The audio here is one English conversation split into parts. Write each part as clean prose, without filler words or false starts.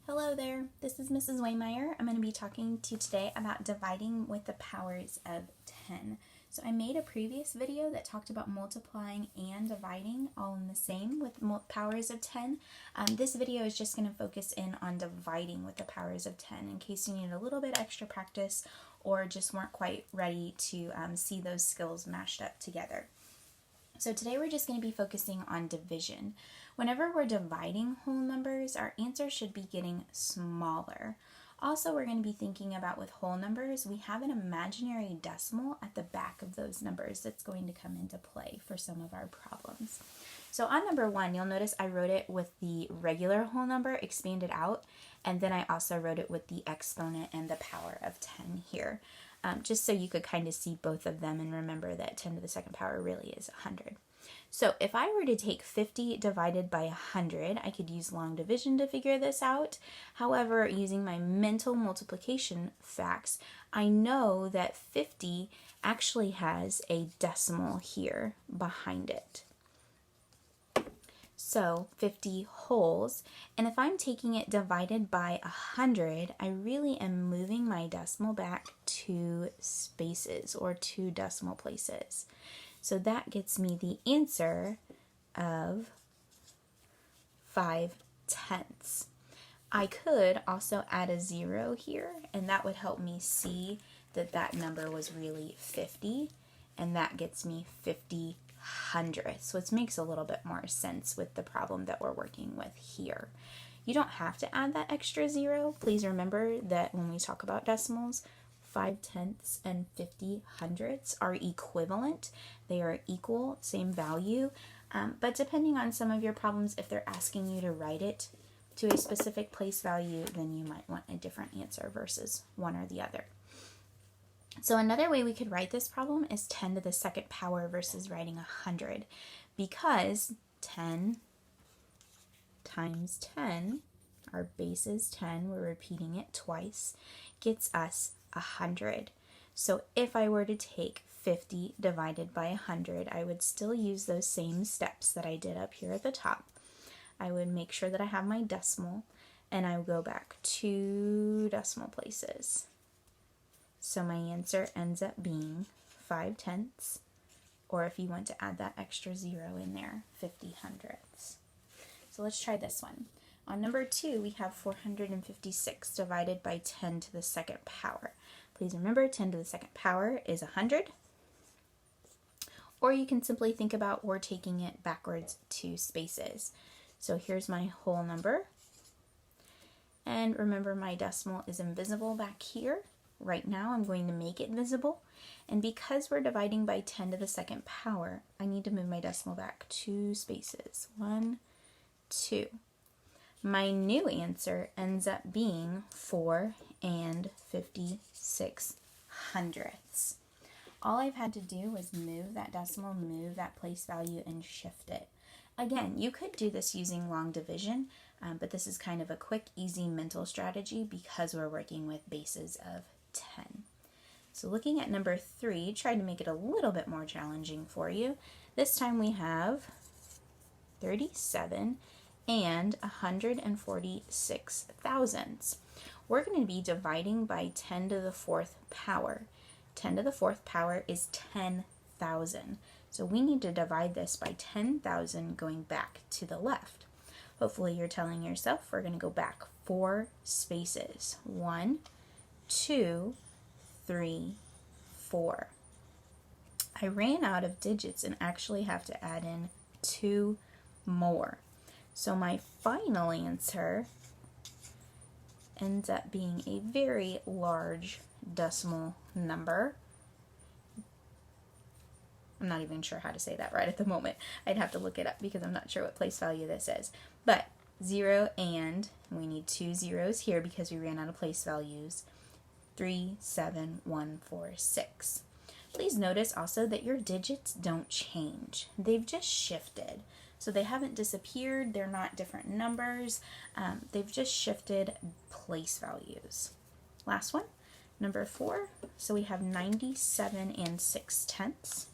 Hello there, this is Mrs. Waymeyer. I'm going to be talking to you today about dividing with the powers of 10. So I made a previous video that talked about multiplying and dividing all in the same with powers of 10. This video is just going to focus in on dividing with the powers of 10 in case you need a little bit extra practice or just weren't quite ready to see those skills mashed up together. So today we're just going to be focusing on division. Whenever we're dividing whole numbers, our answer should be getting smaller. Also, we're going to be thinking about with whole numbers, we have an imaginary decimal at the back of those numbers that's going to come into play for some of our problems. So on number 1, you'll notice I wrote it with the regular whole number expanded out, and then I also wrote it with the exponent and the power of 10 here. Just so you could kind of see both of them and remember that 10 to the second power really is 100. So if I were to take 50 divided by 100, I could use long division to figure this out. However, using my mental multiplication facts, I know that 50 actually has a decimal here behind it. So 50 wholes, and if I'm taking it divided by 100, I really am moving my decimal back 2 spaces or 2 decimal places. So that gets me the answer of 5/10. I could also add a 0 here, and that would help me see that that number was really 50, and that gets me 50 hundredths, which makes a little bit more sense with the problem that we're working with here. You don't have to add that extra 0. Please remember that when we talk about decimals, 5/10 and 50 hundredths are equivalent. They are equal, same value, but depending on some of your problems, if they're asking you to write it to a specific place value, then you might want a different answer versus one or the other. So another way we could write this problem is 10 to the second power versus writing 100, because 10 times 10, our base is 10, we're repeating it twice, gets us 100. So if I were to take 50 divided by 100, I would still use those same steps that I did up here at the top. I would make sure that I have my decimal, and I would go back 2 decimal places. So my answer ends up being 5/10, or if you want to add that extra 0 in there, 50 hundredths. So let's try this one. On number 2, we have 456 divided by 10 to the second power. Please remember 10 to the second power is 100. Or you can simply think about we're taking it backwards 2 spaces. So here's my whole number. And remember my decimal is invisible back here. Right now I'm going to make it visible, and because we're dividing by 10 to the second power, I need to move my decimal back 2 spaces. 1, 2. My new answer ends up being 4 and 56 hundredths. All I've had to do was move that decimal, move that place value, and shift it. Again, you could do this using long division, but this is kind of a quick, easy mental strategy because we're working with bases of 10. So looking at number 3, try to make it a little bit more challenging for you. This time we have 37 and 146 thousandths. We're going to be dividing by 10 to the 4th power. 10 to the 4th power is 10,000. So we need to divide this by 10,000 going back to the left. Hopefully you're telling yourself we're going to go back 4 spaces. 1, 2, 3, 4. I ran out of digits and actually have to add in 2 more. So my final answer ends up being a very large decimal number. I'm not even sure how to say that right at the moment. I'd have to look it up because I'm not sure what place value this is. But 0 and, we need 2 zeros here because we ran out of place values, 37146. Please notice also that your digits don't change. They've just shifted. So they haven't disappeared. They're not different numbers. They've just shifted place values. Last one, number 4. So we have 97 and 6/10.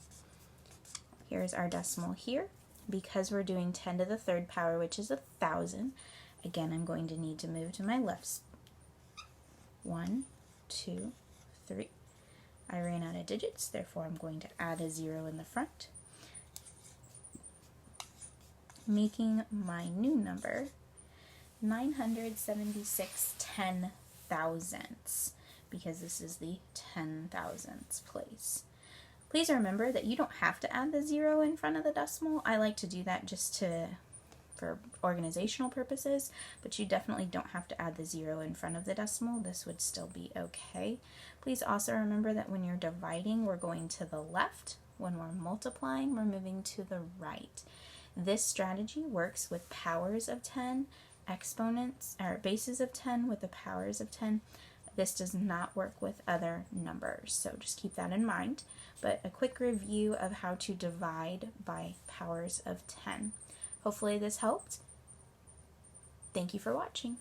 Here's our decimal here. Because we're doing 10 to the 3rd power, which is 1,000, Again, I'm going to need to move to my left. 1, 2, 3. I ran out of digits, therefore I'm going to add a 0 in the front, making my new number 976 10,000ths, because this is the 10,000ths place. Please remember that you don't have to add the 0 in front of the decimal. I like to do that just for organizational purposes, but you definitely don't have to add the 0 in front of the decimal. This would still be okay. Please also remember that when you're dividing, we're going to the left. When we're multiplying, we're moving to the right. This strategy works with powers of 10, exponents, or bases of 10 with the powers of 10. This does not work with other numbers, so just keep that in mind. But a quick review of how to divide by powers of 10. Hopefully this helped. Thank you for watching.